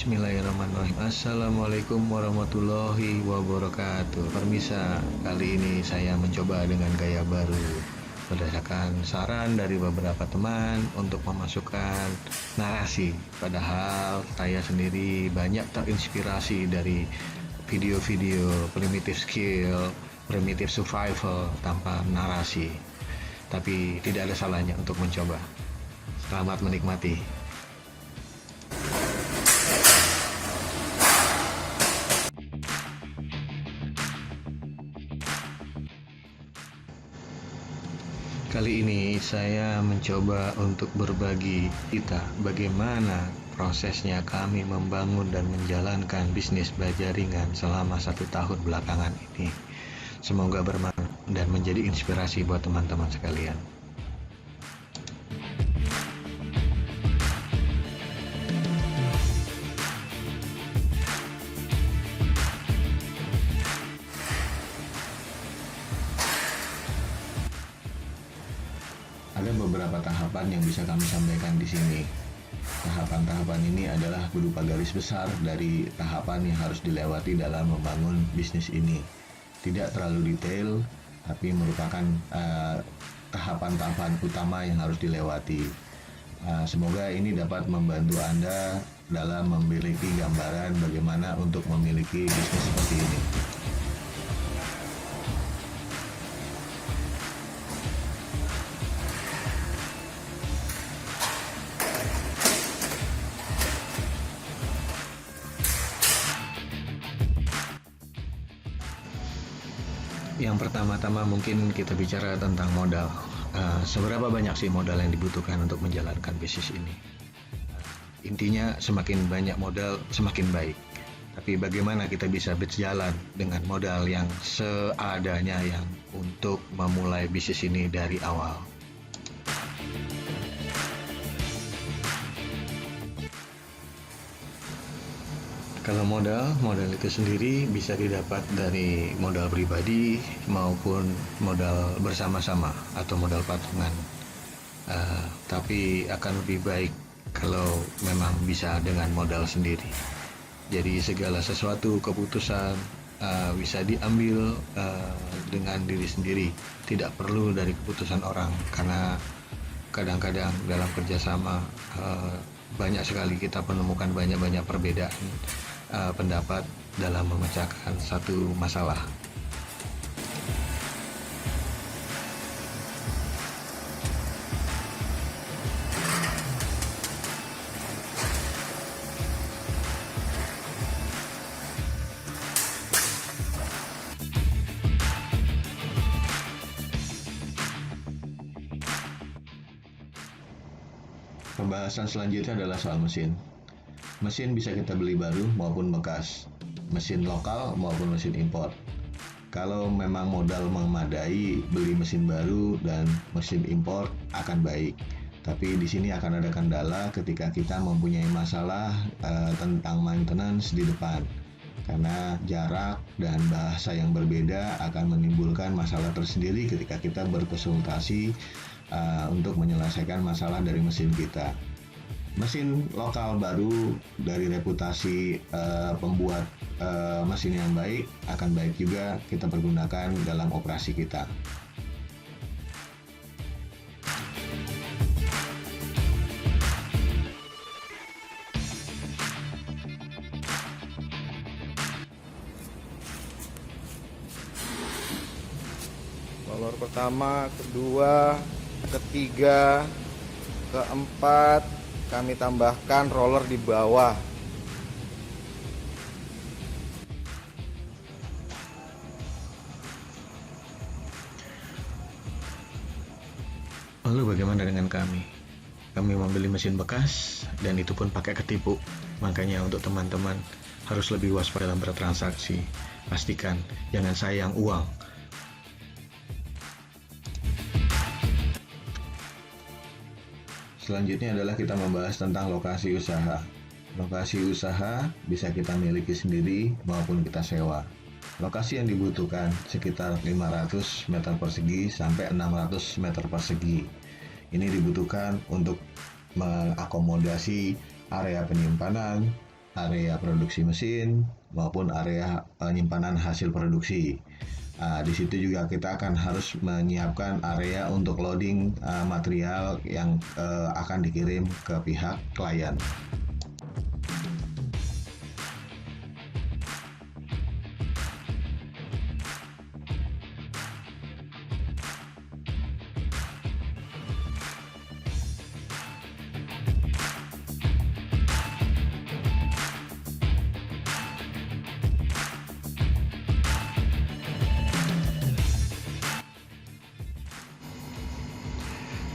Bismillahirrahmanirrahim. Assalamualaikum warahmatullahi wabarakatuh. Permisa, kali ini saya mencoba dengan gaya baru berdasarkan saran dari beberapa teman untuk memasukkan narasi. Padahal saya sendiri banyak terinspirasi dari video-video primitive skill, primitive survival tanpa narasi. Tapi tidak ada salahnya untuk mencoba. Selamat menikmati. Kali ini saya mencoba untuk berbagi bagaimana prosesnya kami membangun dan menjalankan bisnis baja ringan selama 1 tahun belakangan ini. Semoga bermanfaat dan menjadi inspirasi buat teman-teman sekalian. Ada beberapa tahapan yang bisa kami sampaikan di sini. Tahapan-tahapan ini adalah berupa garis besar dari tahapan yang harus dilewati dalam membangun bisnis ini. Tidak terlalu detail, tapi merupakan tahapan-tahapan utama yang harus dilewati. Semoga ini dapat membantu Anda dalam memiliki gambaran bagaimana untuk memiliki bisnis seperti ini. Yang pertama-tama mungkin kita bicara tentang modal. Seberapa banyak sih modal yang dibutuhkan untuk menjalankan bisnis ini? Intinya semakin banyak modal semakin baik. Tapi bagaimana kita bisa berjalan dengan modal yang seadanya yang untuk memulai bisnis ini dari awal? Kalau modal itu sendiri bisa didapat dari modal pribadi maupun modal bersama-sama atau modal patungan. Tapi akan lebih baik kalau memang bisa dengan modal sendiri. Jadi segala sesuatu keputusan bisa diambil dengan diri sendiri, tidak perlu dari keputusan orang, karena kadang-kadang dalam kerjasama banyak sekali kita menemukan banyak perbedaan pendapat dalam memecahkan satu masalah. Pembahasan selanjutnya adalah soal mesin. Mesin bisa kita beli baru maupun bekas, mesin lokal maupun mesin impor. Kalau memang modal memadai, beli mesin baru dan mesin impor akan baik. Tapi di sini akan ada kendala ketika kita mempunyai masalah tentang maintenance di depan. Karena jarak dan bahasa yang berbeda akan menimbulkan masalah tersendiri ketika kita berkonsultasi untuk menyelesaikan masalah dari mesin kita. Mesin lokal baru dari reputasi pembuat mesin yang baik akan baik juga kita pergunakan dalam operasi kita. Roller pertama, kedua, ketiga, keempat, kami tambahkan roller di bawah. Lalu bagaimana dengan kami? Kami membeli mesin bekas dan itu pun pakai ketipu. Makanya untuk teman-teman harus lebih waspada dalam bertransaksi. Pastikan jangan sayang uang. Selanjutnya adalah kita membahas tentang lokasi usaha. Lokasi usaha bisa kita miliki sendiri maupun kita sewa. Lokasi yang dibutuhkan sekitar 500 meter persegi sampai 600 meter persegi. Ini dibutuhkan untuk mengakomodasi area penyimpanan, area produksi mesin maupun area penyimpanan hasil produksi. Di situ juga kita akan harus menyiapkan area untuk loading material yang akan dikirim ke pihak klien.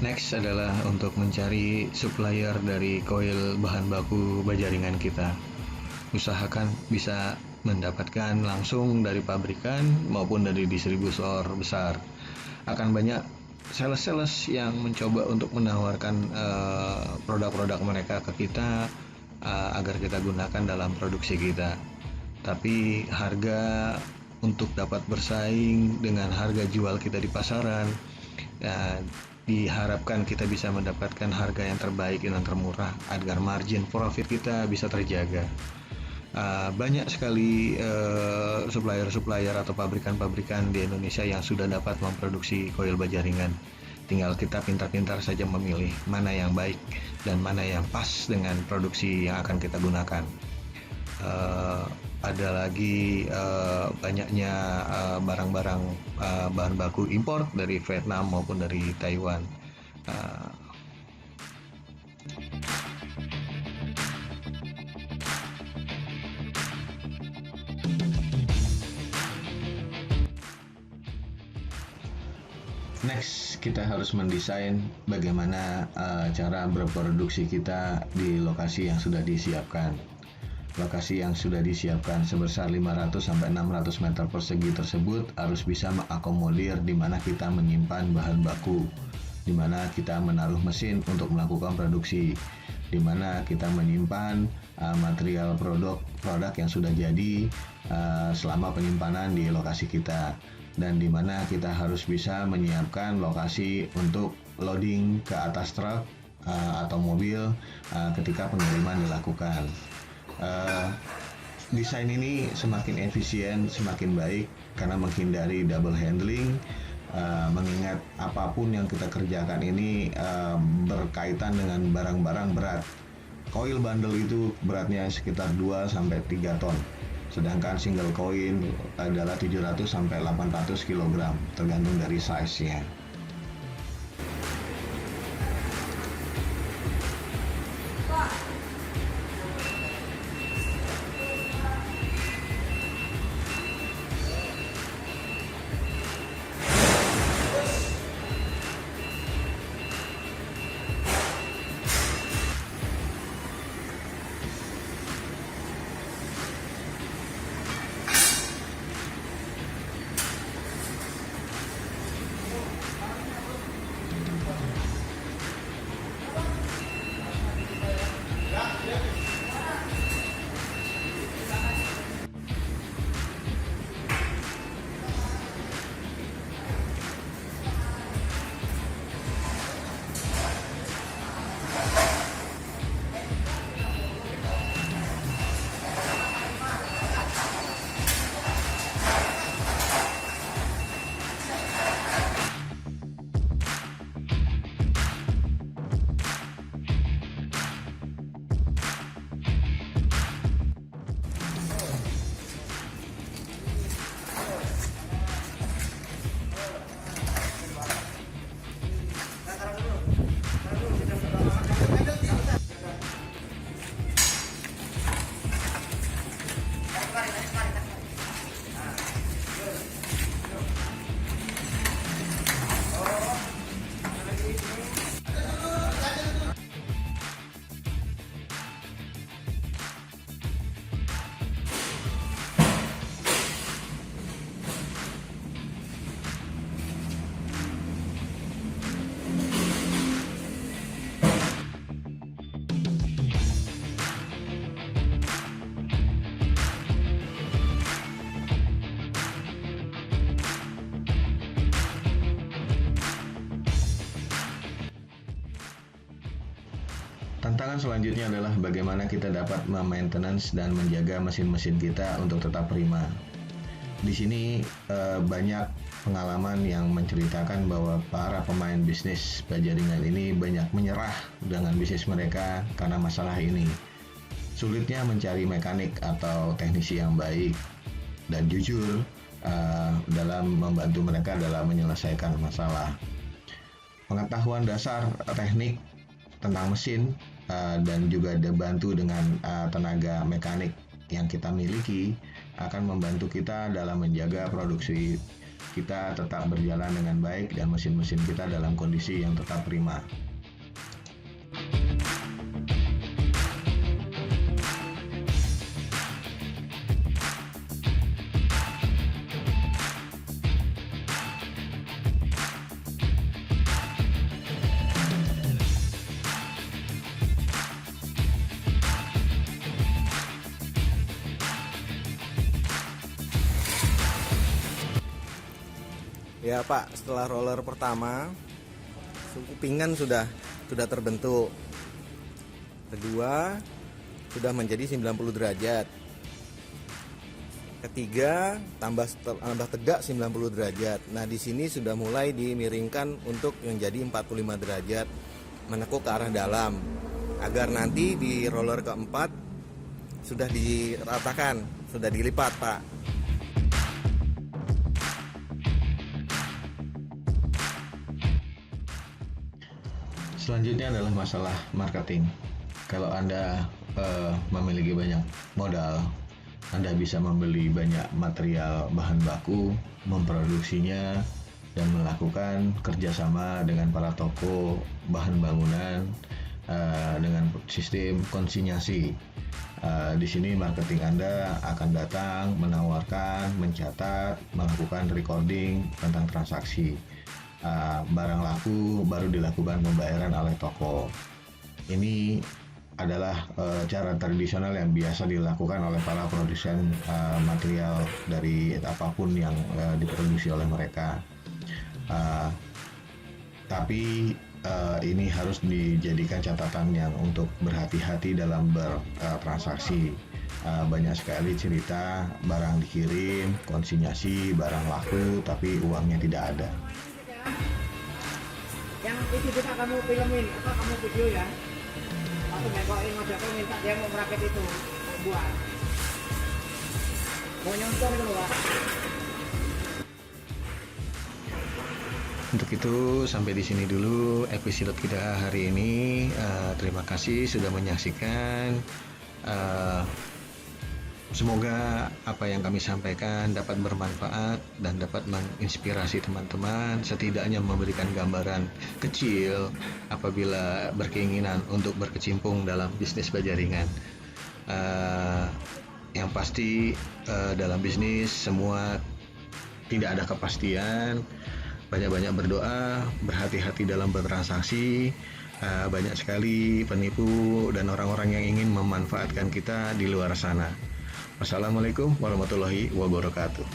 Next adalah untuk mencari supplier dari koil bahan baku baja ringan kita. Usahakan bisa mendapatkan langsung dari pabrikan maupun dari distributor besar. Akan banyak sales-sales yang mencoba untuk menawarkan produk-produk mereka ke kita agar kita gunakan dalam produksi kita. Tapi harga untuk dapat bersaing dengan harga jual kita di pasaran, diharapkan kita bisa mendapatkan harga yang terbaik dan termurah agar margin profit kita bisa terjaga. Banyak sekali supplier-supplier atau pabrikan-pabrikan di Indonesia yang sudah dapat memproduksi koil baja ringan. Tinggal kita pintar-pintar saja memilih mana yang baik dan mana yang pas dengan produksi yang akan kita gunakan. Ada lagi banyaknya barang-barang bahan baku impor dari Vietnam maupun dari Taiwan. Next, kita harus mendesain bagaimana cara berproduksi kita di lokasi yang sudah disiapkan. Lokasi yang sudah disiapkan sebesar 500-600 meter persegi tersebut harus bisa mengakomodir di mana kita menyimpan bahan baku, di mana kita menaruh mesin untuk melakukan produksi, di mana kita menyimpan material produk yang sudah jadi selama penyimpanan di lokasi kita, dan di mana kita harus bisa menyiapkan lokasi untuk loading ke atas truk atau mobil ketika pengiriman dilakukan. Desain ini semakin efisien, semakin baik karena menghindari double handling, mengingat apapun yang kita kerjakan ini berkaitan dengan barang-barang berat. Koil bundle itu beratnya sekitar 2-3 ton, sedangkan single coil adalah 700-800 kg, tergantung dari size-nya. Tantangan selanjutnya adalah bagaimana kita dapat memaintenance dan menjaga mesin-mesin kita untuk tetap prima. Di sini banyak pengalaman yang menceritakan bahwa para pemain bisnis baja ringan ini banyak menyerah dengan bisnis mereka karena masalah ini. Sulitnya mencari mekanik atau teknisi yang baik dan jujur dalam membantu mereka dalam menyelesaikan masalah. Pengetahuan dasar teknik tentang mesin dan juga dibantu dengan tenaga mekanik yang kita miliki akan membantu kita dalam menjaga produksi kita tetap berjalan dengan baik dan mesin-mesin kita dalam kondisi yang tetap prima. Ya Pak, setelah roller pertama suku pinggan sudah terbentuk. Kedua sudah menjadi 90 derajat. Ketiga tambah tegak 90 derajat. Nah, di sini sudah mulai dimiringkan untuk menjadi 45 derajat menekuk ke arah dalam agar nanti di roller keempat sudah diratakan, sudah dilipat, Pak. Selanjutnya adalah masalah marketing. Kalau Anda memiliki banyak modal, Anda bisa membeli banyak material bahan baku, memproduksinya, dan melakukan kerjasama dengan para toko bahan bangunan dengan sistem konsinyasi. Di sini marketing Anda akan datang, menawarkan, mencatat, melakukan recording tentang transaksi. Barang laku baru dilakukan pembayaran oleh toko. Ini adalah cara tradisional yang biasa dilakukan oleh para produsen material dari apapun yang diproduksi oleh mereka. Tapi ini harus dijadikan catatan yang untuk berhati-hati dalam bertransaksi. Banyak sekali cerita barang dikirim, konsinyasi, barang laku, tapi uangnya tidak ada. Yang itu bisa kamu filmin atau kamu video ya, atau nengkokin modelnya minta dia mau merakit itu buat mau nyontor gitu Pak. Untuk itu sampai di sini dulu episode kita hari ini. Terima kasih sudah menyaksikan. Semoga apa yang kami sampaikan dapat bermanfaat dan dapat menginspirasi teman-teman, setidaknya memberikan gambaran kecil apabila berkeinginan untuk berkecimpung dalam bisnis baja ringan. Yang pasti dalam bisnis semua tidak ada kepastian. Banyak-banyak berdoa, berhati-hati dalam bertransaksi. Banyak sekali penipu dan orang-orang yang ingin memanfaatkan kita di luar sana. Wassalamualaikum warahmatullahi wabarakatuh.